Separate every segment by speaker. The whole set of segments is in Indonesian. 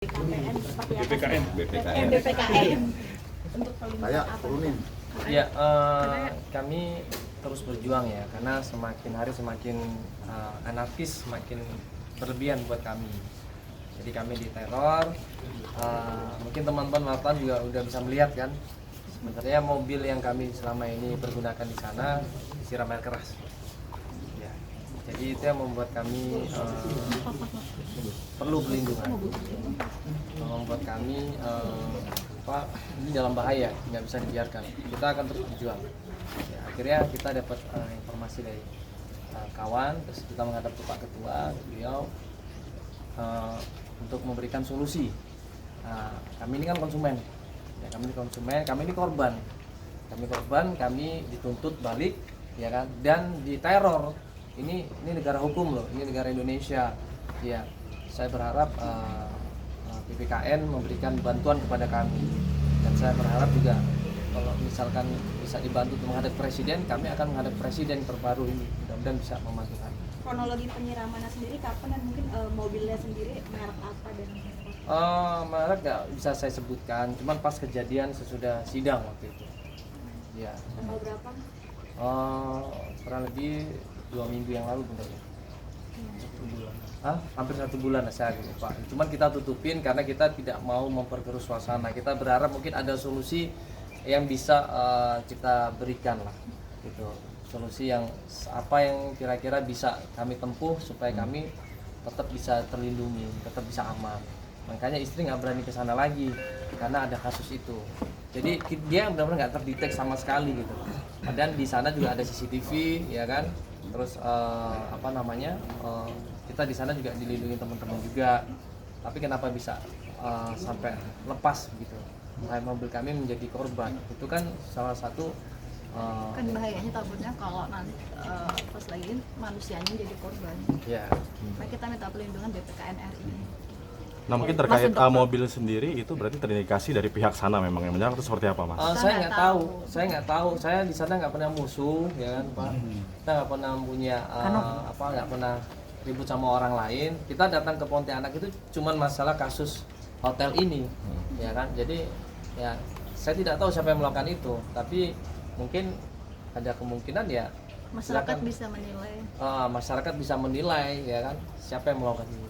Speaker 1: KPN seperti apa?
Speaker 2: BPKN.
Speaker 1: Untuk perlindungan
Speaker 2: Kayak
Speaker 1: apa?
Speaker 2: turunin.
Speaker 3: Ya, kami terus berjuang ya, karena semakin hari semakin anarkis, semakin berlebihan buat kami. Jadi kami diteror. Mungkin teman-teman wartawan juga udah bisa melihat kan, sebenarnya mobil yang kami selama ini pergunakan di sana disiram air keras. Ya, jadi itu yang membuat kami perlu perlindungan, membuat kami ini dalam bahaya, nggak bisa dibiarkan. Kita akan terus berjuang. Ya, akhirnya kita dapat informasi dari kawan, terus kita menghadap ke Pak Ketua, beliau untuk memberikan solusi. Kami ini kan konsumen, ya, kami ini korban. Kami dituntut balik, ya kan, dan diteror. Ini negara hukum loh, ini negara Indonesia. Ya, saya berharap BPKN memberikan bantuan kepada kami, dan saya berharap juga kalau misalkan bisa dibantu untuk menghadap presiden, kami akan menghadap presiden terbaru ini, mudah-mudahan bisa membantu kami.
Speaker 1: Kronologi penyiramannya sendiri kapan dan mungkin mobilnya sendiri merek apa dan
Speaker 3: Merek nggak bisa saya sebutkan, cuman pas kejadian sesudah sidang waktu itu. Ya.
Speaker 1: tanggal berapa?
Speaker 3: Kurang lebih 2 minggu yang lalu benar ya. Hampir 1 bulan saya lupa. Cuman kita tutupin karena kita tidak mau memperkeruh suasana. Kita berharap mungkin ada solusi yang bisa kita berikan lah, gitu. Solusi yang apa yang kira-kira bisa kami tempuh supaya kami tetap bisa terlindungi, tetap bisa aman. Makanya istri nggak berani ke sana lagi karena ada kasus itu. Jadi dia benar-benar nggak terdetek sama sekali gitu. Dan di sana juga ada CCTV, ya kan. Terus kita di sana juga dilindungi teman-teman juga. Tapi kenapa bisa sampai lepas gitu? Mobil kami menjadi korban. Itu kan salah satu
Speaker 4: kan bahayanya takutnya kalau nanti pas lagi manusianya jadi korban.
Speaker 3: ya.
Speaker 4: Nah, kita minta perlindungan BPKN RI.
Speaker 5: Nah, mungkin terkait mobil sendiri itu berarti terindikasi dari pihak sana memang yang menyerang, atau seperti apa, Mas?
Speaker 3: Saya nggak tahu. Saya di sana nggak pernah musuh, ya kan, Pak. Kita nggak pernah punya nggak pernah ribut sama orang lain. Kita datang ke Pontianak itu cuman masalah kasus hotel ini, ya kan. Jadi ya saya tidak tahu siapa yang melakukan itu, tapi mungkin ada kemungkinan ya
Speaker 4: Masyarakat
Speaker 3: silakan,
Speaker 4: bisa menilai.
Speaker 3: masyarakat bisa menilai, ya kan, siapa yang melakukan ini.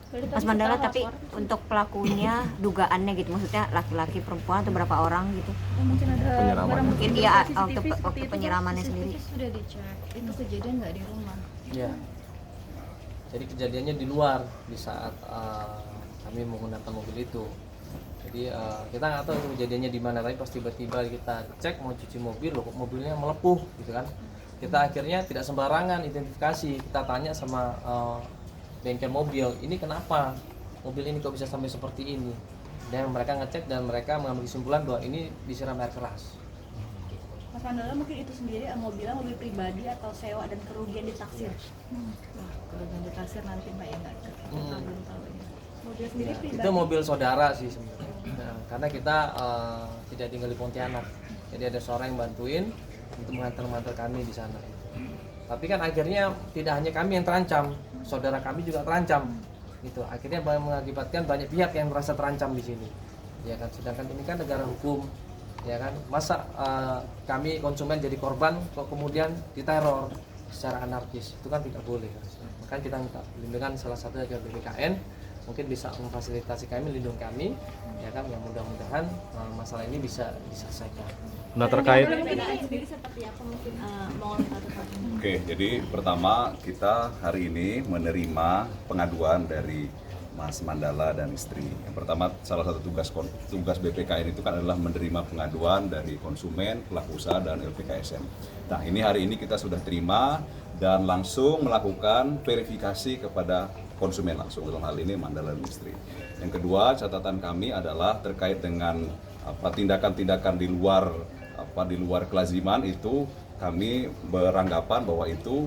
Speaker 6: Mas Mandala, tapi untuk pelakunya dugaannya gitu, maksudnya laki-laki, perempuan atau berapa orang gitu?
Speaker 4: Mungkin ada
Speaker 5: Penyiraman.
Speaker 4: barang
Speaker 6: Mungkin
Speaker 4: bukti
Speaker 6: iya,
Speaker 4: CCTV
Speaker 6: waktu
Speaker 4: seperti itu,
Speaker 6: penyiramannya
Speaker 4: CCTV
Speaker 6: sendiri.
Speaker 4: sudah dicek, itu kejadian nggak di rumah.
Speaker 3: Ya. Jadi kejadiannya di luar di saat kami menggunakan mobil itu. Jadi kita nggak tahu itu kejadiannya di mana, tapi pas tiba-tiba kita cek mau cuci mobil, loh kok mobilnya melepuh gitu kan. Kita akhirnya tidak sembarangan identifikasi, kita tanya sama bengkel mobil, ini kenapa mobil ini kok bisa sampai seperti ini, dan mereka ngecek dan mereka mengambil kesimpulan bahwa ini disiram air keras.
Speaker 1: Mas Mandala, mungkin itu sendiri mobilnya mobil pribadi atau sewa dan kerugian ditaksir?
Speaker 4: Wah, kerugian ditaksir nanti Mbak ya nggak kita belum tahu ya.
Speaker 1: Mobil sendiri
Speaker 3: Ya,
Speaker 1: pribadi?
Speaker 3: itu mobil saudara sih sebenarnya. Nah, karena kita tidak tinggal di Pontianak, jadi ada seorang yang bantuin untuk mengantar kami di sana. Tapi kan akhirnya tidak hanya kami yang terancam, saudara kami juga terancam. Itu akhirnya mengakibatkan banyak pihak yang merasa terancam di sini. Ya kan, sedangkan ini kan negara hukum, ya kan. Masa kami konsumen jadi korban kok kemudian diteror secara anarkis? Itu kan tidak boleh. Makanya kita minta perlindungan salah satu dari BPKN, mungkin bisa memfasilitasi kami, lindungi kami, ya kan, yang mudah-mudahan masalah ini bisa diselesaikan.
Speaker 5: Nah, terkait
Speaker 1: BPKN sendiri seperti apa mungkin mau minta tepatnya?
Speaker 2: Oke, jadi pertama kita hari ini menerima pengaduan dari Mas Mandala dan istri. Yang pertama, salah satu tugas BPKN itu kan adalah menerima pengaduan dari konsumen, pelaku usaha, dan LPKSM. Nah, ini hari ini kita sudah terima dan langsung melakukan verifikasi kepada konsumen langsung, dalam hal ini Mandala dan istri. Yang kedua, catatan kami adalah terkait dengan tindakan-tindakan di luar kelaziman itu, kami beranggapan bahwa itu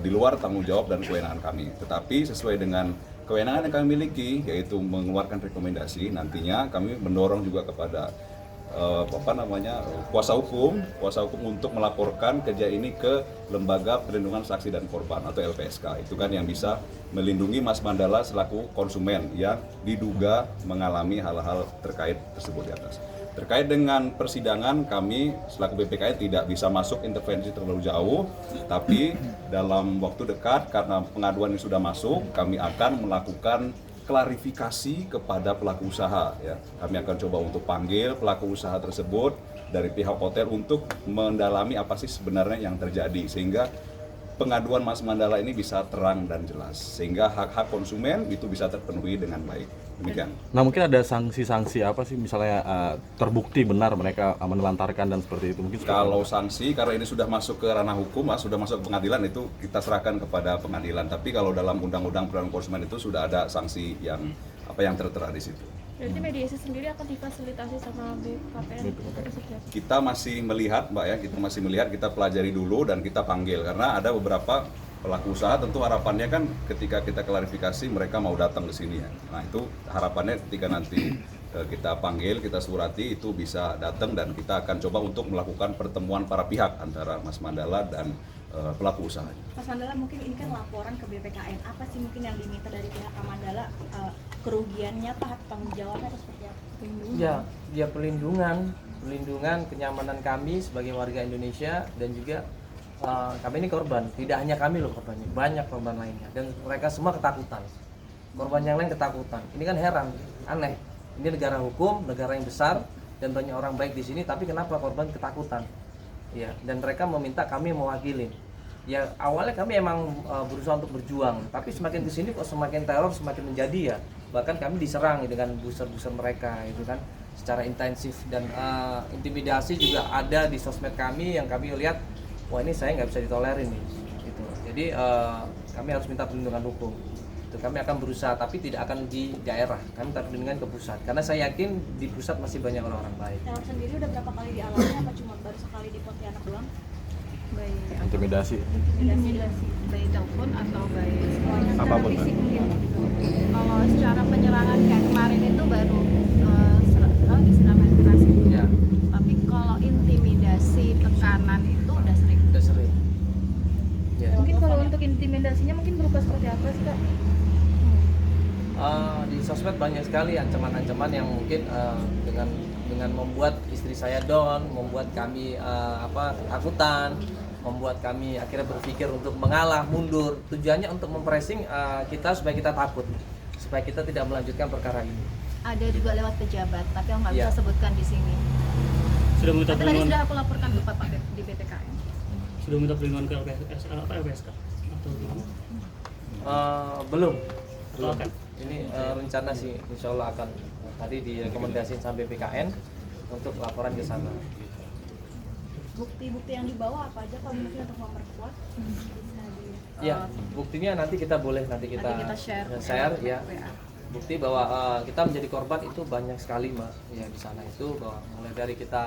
Speaker 2: di luar tanggung jawab dan kewenangan kami. Tetapi sesuai dengan kewenangan yang kami miliki, yaitu mengeluarkan rekomendasi, nantinya kami mendorong juga kepada kuasa hukum untuk melaporkan kejadian ini ke Lembaga Perlindungan Saksi dan Korban atau LPSK. Itu kan yang bisa melindungi Mas Mandala selaku konsumen yang diduga mengalami hal-hal terkait tersebut di atas. Terkait dengan persidangan, kami selaku BPKN tidak bisa masuk intervensi terlalu jauh, tapi dalam waktu dekat karena pengaduan ini sudah masuk, kami akan melakukan klarifikasi kepada pelaku usaha. Ya. Kami akan coba untuk panggil pelaku usaha tersebut dari pihak hotel untuk mendalami apa sih sebenarnya yang terjadi, sehingga pengaduan Mas Mandala ini bisa terang dan jelas, sehingga hak-hak konsumen itu bisa terpenuhi dengan baik. Demikian.
Speaker 5: Nah mungkin ada sanksi-sanksi apa sih misalnya terbukti benar mereka menelantarkan dan seperti itu mungkin.
Speaker 2: Kalau sanksi karena ini sudah masuk ke ranah hukum, sudah masuk ke pengadilan, itu kita serahkan kepada pengadilan. Tapi kalau dalam undang-undang perlindungan konsumen itu sudah ada sanksi yang tertera di situ.
Speaker 7: Berarti mediasi sendiri akan difasilitasi sama BKPN atau seperti apa?
Speaker 2: Kita masih melihat Mbak ya, kita pelajari dulu dan kita panggil karena ada beberapa pelaku usaha, tentu harapannya kan ketika kita klarifikasi mereka mau datang ke sini ya. Nah itu harapannya ketika nanti kita panggil, kita surati, itu bisa datang dan kita akan coba untuk melakukan pertemuan para pihak antara Mas Mandala dan pelaku usaha.
Speaker 1: Mas Mandala, mungkin ini kan laporan ke BPKN, apa sih mungkin yang diminta dari pihak Mandala, kerugiannya apa, hak tanggung jawabnya atau seperti apa?
Speaker 3: Ya pelindungan kenyamanan kami sebagai warga Indonesia, dan juga kami ini korban, tidak hanya kami loh korbannya, banyak korban lainnya, dan mereka semua ketakutan. Korban yang lain ketakutan. Ini kan heran, aneh. Ini negara hukum, negara yang besar, dan banyak orang baik di sini, tapi kenapa korban ketakutan? Ya, dan mereka meminta kami mewakili. Ya awalnya kami emang berusaha untuk berjuang, tapi semakin kesini kok semakin teror, semakin menjadi ya. Bahkan kami diserang dengan booster-booster mereka, itu kan secara intensif, dan intimidasi juga ada di sosmed kami yang kami lihat. Wah ini saya nggak bisa ditolerin nih, gitu. Jadi kami harus minta perlindungan hukum. Itu kami akan berusaha, tapi tidak akan di daerah. Kami minta perlindungan ke pusat, karena saya yakin di pusat masih banyak orang-orang baik.
Speaker 1: Teror sendiri udah berapa kali dialami, apa cuma baru sekali di Pontianak doang?
Speaker 5: Intimidasi.
Speaker 4: By telepon atau by
Speaker 5: Apapun,
Speaker 4: fisik mungkin. Kalau secara penyerangan kayak kemarin itu baru diserang administrasi.
Speaker 3: Ya,
Speaker 4: Tapi kalau intimidasi, tekanan itu udah sering.
Speaker 3: udah sering. Ya.
Speaker 7: Mungkin kalau untuk intimidasinya mungkin berupa seperti apa sih Kak?
Speaker 3: Di sosmed banyak sekali ancaman-ancaman yang mungkin dengan membuat istri saya down, membuat kami ketakutan, membuat kami akhirnya berpikir untuk mengalah, mundur. Tujuannya untuk mempressing kita supaya kita takut, supaya kita tidak melanjutkan perkara ini.
Speaker 4: Ada juga lewat pejabat, tapi aku nggak bisa
Speaker 3: Iya.
Speaker 4: sebutkan di sini.
Speaker 8: Sudah minta
Speaker 4: Tapi tadi
Speaker 8: perlindungan,
Speaker 4: sudah aku laporkan ke Bapak di BPKN.
Speaker 8: sudah minta perlindungan ke LPSK atau
Speaker 3: Belum.
Speaker 8: Oke.
Speaker 3: Ini rencana sih, insya Allah akan tadi direkomendasiin sama BPKN untuk laporan ke sana.
Speaker 1: Bukti-bukti yang dibawa apa aja kalau mungkin untuk memperkuat? Bisa di
Speaker 3: Ya, buktinya nanti kita share ya.
Speaker 4: WA.
Speaker 3: Bukti bahwa kita menjadi korban itu banyak sekali Mbak. Ya di sana itu bahwa mulai dari kita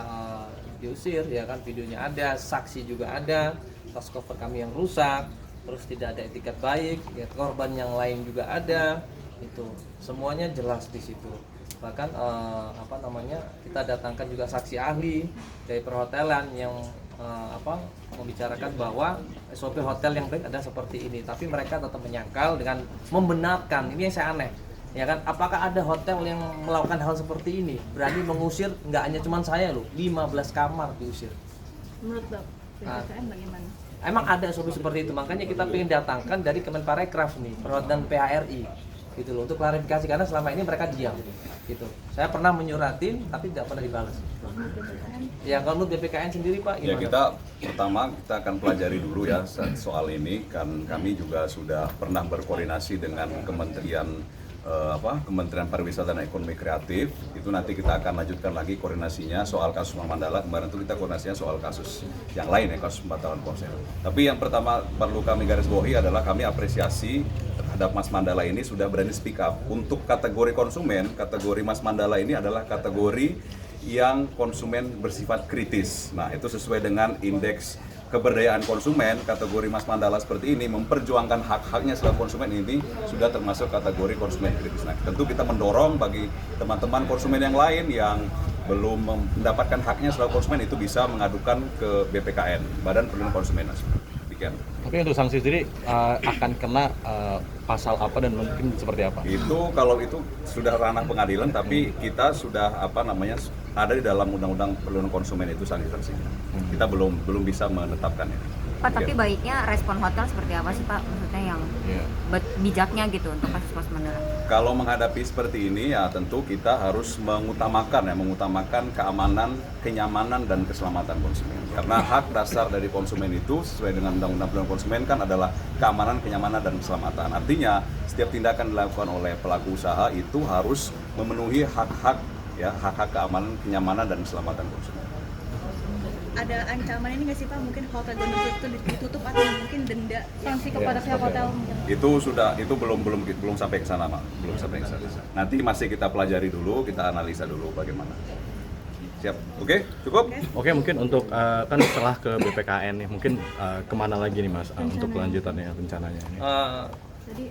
Speaker 3: diusir ya kan, videonya ada, saksi juga ada, tas cover kami yang rusak, terus tidak ada etiket baik, ya korban yang lain juga ada. Itu semuanya jelas di situ. Bahkan kita datangkan juga saksi ahli dari perhotelan yang membicarakan bahwa SOP hotel yang baik ada seperti ini, tapi mereka tetap menyangkal dengan membenarkan. Ini yang saya aneh, ya kan? Apakah ada hotel yang melakukan hal seperti ini, berani mengusir? Nggak hanya cuma saya loh, 15 kamar diusir.
Speaker 4: Menurut BPKN bagaimana?
Speaker 3: Emang ada SOP seperti itu, makanya kita ingin datangkan dari Kemenparekraf nih, perwakilan PHRI gitu loh, untuk klarifikasi, karena selama ini mereka diam gitu. Saya pernah menyuratin tapi tidak pernah dibalas. Ya kalau menurut BPKN sendiri Pak
Speaker 2: Ya
Speaker 3: gimana?
Speaker 2: kita akan pelajari dulu ya soal ini, kan kami juga sudah pernah berkoordinasi dengan Kementerian Pariwisata dan Ekonomi Kreatif. Itu nanti kita akan lanjutkan lagi koordinasinya soal kasus Mas Mandala. Kemarin itu kita koordinasinya soal kasus yang lain ya, kasus pembatalan ponsel. Tapi yang pertama perlu kami garis bawahi adalah kami apresiasi terhadap Mas Mandala ini sudah berani speak up. Untuk kategori konsumen, kategori Mas Mandala ini adalah kategori yang konsumen bersifat kritis. Nah, itu sesuai dengan indeks keberdayaan konsumen. Kategori Mas Mandala seperti ini memperjuangkan hak-haknya selaku konsumen ini sudah termasuk kategori konsumen kritis. Nah, tentu kita mendorong bagi teman-teman konsumen yang lain yang belum mendapatkan haknya selaku konsumen itu bisa mengadukan ke BPKN, Badan Perlindungan Konsumen. Demikian.
Speaker 5: Tapi untuk sanksi sendiri akan kena pasal apa dan mungkin seperti apa?
Speaker 2: Itu kalau itu sudah ranah pengadilan, tapi kita sudah ada di dalam Undang-Undang Perlindungan Konsumen itu sanksi-sanksinya. Kita belum bisa menetapkannya.
Speaker 6: Pak, tapi baiknya respon hotel seperti apa sih Pak? Maksudnya yang bijaknya gitu untuk kasus Mas Mandala?
Speaker 2: Kalau menghadapi seperti ini ya tentu kita harus mengutamakan keamanan, kenyamanan dan keselamatan konsumen. Karena hak dasar dari konsumen itu sesuai dengan Undang-Undang Perlindungan Konsumen kan adalah keamanan, kenyamanan dan keselamatan. Artinya setiap tindakan dilakukan oleh pelaku usaha itu harus memenuhi hak-hak keamanan, kenyamanan dan keselamatan konsumen.
Speaker 1: Ada ancaman ini nggak sih Pak? Mungkin hotel Gondol itu ditutup atau mungkin denda sanksi kepada pihak hotel?
Speaker 2: Itu belum sampai ke sana, Mak. Belum sampai ke sana. Nanti masih kita pelajari dulu, kita analisa dulu bagaimana. Siap. Oke, cukup?
Speaker 5: Oke, mungkin untuk kan setelah ke BPKN nih, mungkin kemana lagi nih Mas untuk kelanjutannya rencananya?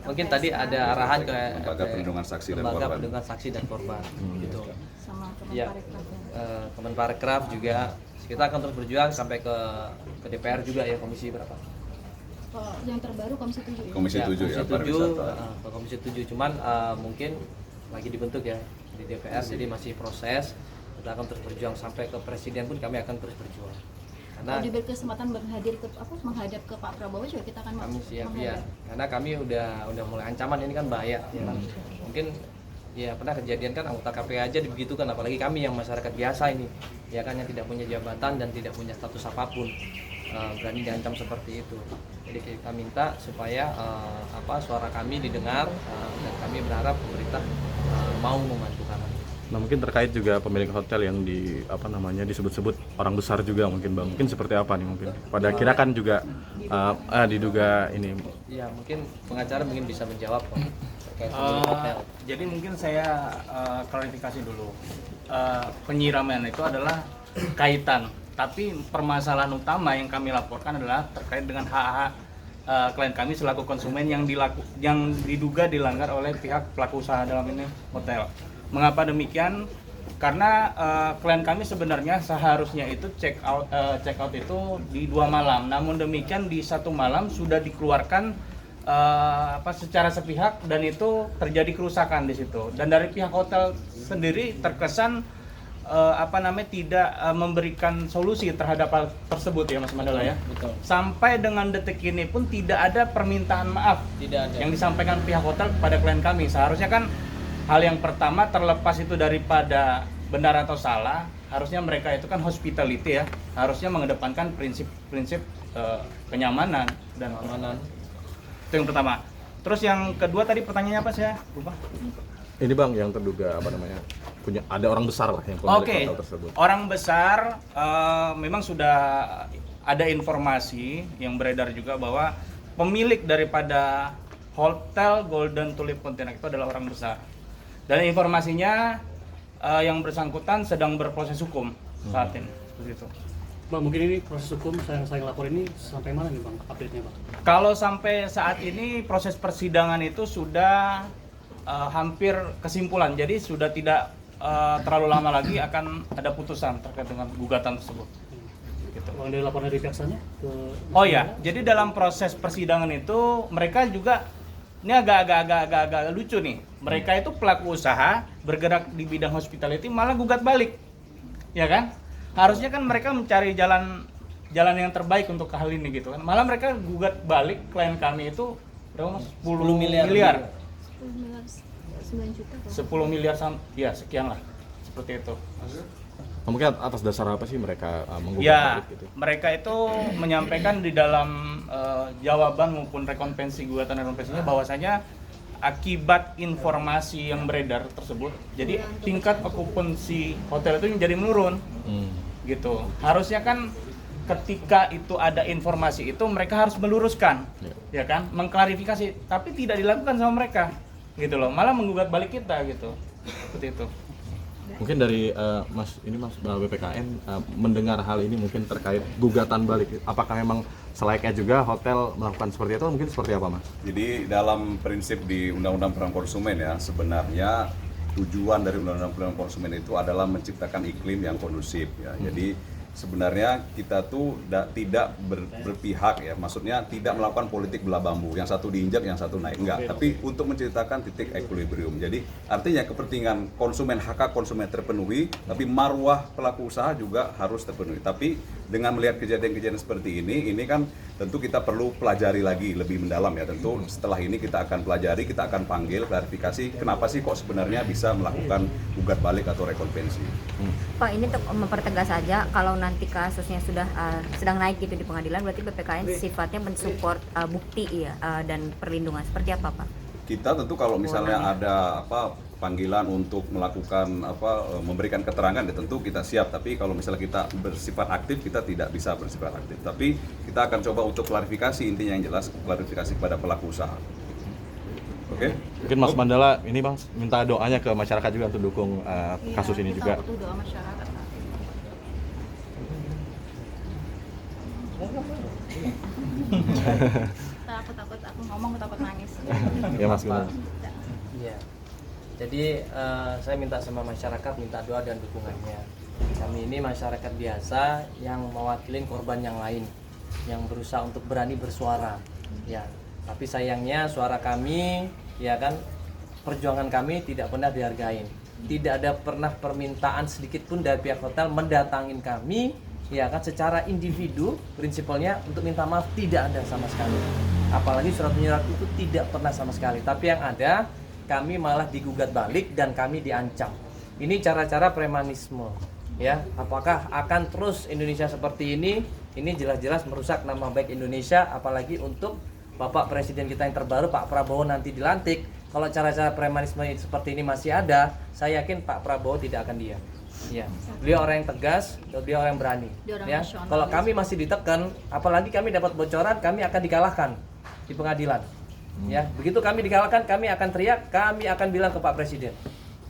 Speaker 3: Mungkin tadi ada arahan ke
Speaker 2: Lembaga Perlindungan Saksi dan Korban.
Speaker 3: Perlindungan Saksi dan Korban gitu.
Speaker 4: Sama
Speaker 3: Ya, Kemenparekraf juga kita akan terus berjuang sampai ke DPR juga ya, komisi berapa?
Speaker 4: yang terbaru Komisi 7 ya?
Speaker 2: Komisi 7 ya, pariwisata.
Speaker 3: Ke Komisi 7 cuman mungkin lagi dibentuk ya di DPR, jadi masih proses. Kita akan terus berjuang sampai ke presiden pun kami akan terus berjuang. Karena
Speaker 4: Kalau diberi kesempatan menghadap ke Pak Prabowo juga kita akan
Speaker 3: kami siap ya, karena kami udah mulai ancaman ini kan bahaya ya kan. Mungkin ya pernah kejadian kan anggota KPK aja dibegitukan, apalagi kami yang masyarakat biasa ini ya kan, yang tidak punya jabatan dan tidak punya status apapun berani diancam seperti itu. Jadi kita minta supaya suara kami didengar dan kami berharap pemerintah mau membantu kami.
Speaker 5: Nah, mungkin terkait juga pemilik hotel yang disebut-sebut orang besar juga mungkin Bang. Mungkin seperti apa nih mungkin? Pada akhirnya kan juga diduga ini.
Speaker 3: Ya, mungkin pengacara mungkin bisa menjawab terkait pemilik hotel.
Speaker 8: Jadi mungkin saya klarifikasi dulu. Penyiraman itu adalah kaitan, tapi permasalahan utama yang kami laporkan adalah terkait dengan hak-hak klien kami selaku konsumen yang diduga dilanggar oleh pihak pelaku usaha dalam ini hotel. Mengapa demikian? Karena klien kami sebenarnya seharusnya itu check out itu di 2 malam. Namun demikian di 1 malam sudah dikeluarkan secara sepihak dan itu terjadi kerusakan di situ. Dan dari pihak hotel sendiri terkesan tidak memberikan solusi terhadap hal tersebut ya Mas Mandala ya.
Speaker 3: Betul.
Speaker 8: Sampai dengan detik ini pun tidak ada permintaan maaf yang disampaikan pihak hotel kepada klien kami. Seharusnya kan hal yang pertama, terlepas itu daripada benar atau salah, harusnya mereka itu kan hospitality ya, harusnya mengedepankan prinsip kenyamanan dan keamanan. Itu yang pertama. Terus yang kedua tadi pertanyaannya apa saya lupa.
Speaker 5: Ini Bang yang terduga ada orang besar lah yang pemilik hotel tersebut.
Speaker 8: Orang besar memang sudah ada informasi yang beredar juga bahwa pemilik daripada Hotel Golden Tulip Pontianak itu adalah orang besar. Dan informasinya yang bersangkutan sedang berproses hukum saat ini, seperti itu.
Speaker 9: Bang, mungkin ini proses hukum yang saya lapor ini sampai mana nih Bang, update-nya Bang?
Speaker 8: Kalau sampai saat ini proses persidangan itu sudah hampir kesimpulan, jadi sudah tidak terlalu lama lagi akan ada putusan terkait dengan gugatan tersebut. Gitu.
Speaker 9: Bang, dari laporan dari piaksanya ke...
Speaker 8: Oh ya, jadi dalam proses persidangan itu mereka juga ini agak lucu nih. Mereka itu pelaku usaha bergerak di bidang hospitality malah gugat balik, ya kan? Harusnya kan mereka mencari jalan yang terbaik untuk hal ini gitu kan. Malah mereka gugat balik klien kami itu berapa Mas? 10 miliar.
Speaker 4: 9 juta.
Speaker 8: 10 miliar ya sekian lah. Seperti itu.
Speaker 5: Mungkin atas dasar apa sih mereka menggugat
Speaker 8: ya,
Speaker 5: balik gitu?
Speaker 8: Mereka itu menyampaikan di dalam jawaban maupun rekonvensi gugatan rekonvensinya bahwasanya akibat informasi yang beredar tersebut, jadi tingkat okupansi hotel itu menjadi menurun. Gitu. Harusnya kan ketika itu ada informasi itu mereka harus meluruskan, ya kan, mengklarifikasi, tapi tidak dilakukan sama mereka, gitu loh. Malah menggugat balik kita gitu. Seperti itu.
Speaker 5: Mungkin dari Mas BPKN mendengar hal ini mungkin terkait gugatan balik, apakah memang selayaknya juga hotel melakukan seperti itu, mungkin seperti apa Mas?
Speaker 2: Jadi dalam prinsip di Undang-Undang Perlindungan Konsumen ya, sebenarnya tujuan dari Undang-Undang Perlindungan Konsumen itu adalah menciptakan iklim yang kondusif ya. Jadi sebenarnya kita tuh tidak berpihak ya, maksudnya tidak melakukan politik belah bambu, yang satu diinjak, yang satu naik, enggak, tapi untuk menciptakan titik equilibrium. Jadi artinya kepentingan konsumen, hak konsumen terpenuhi, tapi marwah pelaku usaha juga harus terpenuhi. Tapi dengan melihat kejadian-kejadian seperti ini kan tentu kita perlu pelajari lagi lebih mendalam ya. Tentu setelah ini kita akan pelajari, kita akan panggil klarifikasi kenapa sih kok sebenarnya bisa melakukan gugat balik atau rekonvensi.
Speaker 6: Pak, ini untuk mempertegas saja, kalau nanti kasusnya sudah sedang naik gitu di pengadilan, berarti BPKN sifatnya mensupport bukti ya dan perlindungan. Seperti apa, Pak?
Speaker 2: Kita tentu kalau misalnya ada panggilan untuk melakukan memberikan keterangan ya tentu kita siap, tapi kalau misalnya kita bersifat aktif, kita tidak bisa bersifat aktif, tapi kita akan coba untuk klarifikasi, intinya yang jelas klarifikasi kepada pelaku usaha. Oke?
Speaker 5: Mungkin Mas Mandala ini Bang minta doanya ke masyarakat juga untuk dukung kasus ini juga.
Speaker 4: Kita butuh doa masyarakat.
Speaker 1: Takut aku ngomong takut nangis.
Speaker 5: Ya Mas Gunung.
Speaker 3: Iya. Jadi saya minta sama masyarakat minta doa dan dukungannya. Kami ini masyarakat biasa yang mewakili korban yang lain, yang berusaha untuk berani bersuara. Ya, tapi sayangnya suara kami, ya kan, perjuangan kami tidak pernah dihargain. Tidak ada pernah permintaan sedikit pun dari pihak hotel mendatangin kami, ya kan, secara individu, prinsipalnya untuk minta maaf tidak ada sama sekali. Apalagi surat menyurat itu tidak pernah sama sekali. Tapi yang ada, kami malah digugat balik dan kami diancam. Ini cara-cara premanisme, ya. Apakah akan terus Indonesia seperti ini? Ini jelas-jelas merusak nama baik Indonesia, apalagi untuk Bapak Presiden kita yang terbaru, Pak Prabowo nanti dilantik. Kalau cara-cara premanisme seperti ini masih ada, saya yakin Pak Prabowo tidak akan diam. Ya, beliau orang yang tegas, beliau orang yang berani. Ya, kalau kami masih ditekan, apalagi kami dapat bocoran, kami akan dikalahkan di pengadilan. Ya, begitu kami dikalahkan, kami akan teriak, kami akan bilang ke Pak Presiden.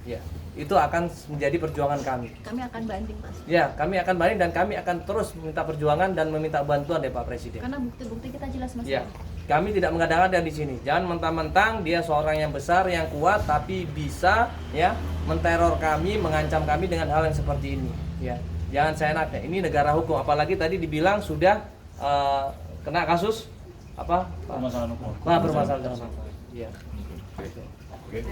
Speaker 3: Ya, itu akan menjadi perjuangan kami.
Speaker 1: Kami akan banding, Mas.
Speaker 3: Ya, kami akan banding dan kami akan terus meminta perjuangan dan meminta bantuan dari Pak Presiden.
Speaker 1: Karena bukti-bukti kita jelas, Mas.
Speaker 3: Ya, kami tidak mengada-ngada di sini. Jangan mentang-mentang dia seorang yang besar, yang kuat, tapi bisa ya menteror kami, mengancam kami dengan hal yang seperti ini. Ya, jangan seenaknya. Ini negara hukum. Apalagi tadi dibilang sudah kena kasus apa?
Speaker 8: Permasalahan hukum.
Speaker 3: Permasalahan hukum. Ya.
Speaker 5: Oke.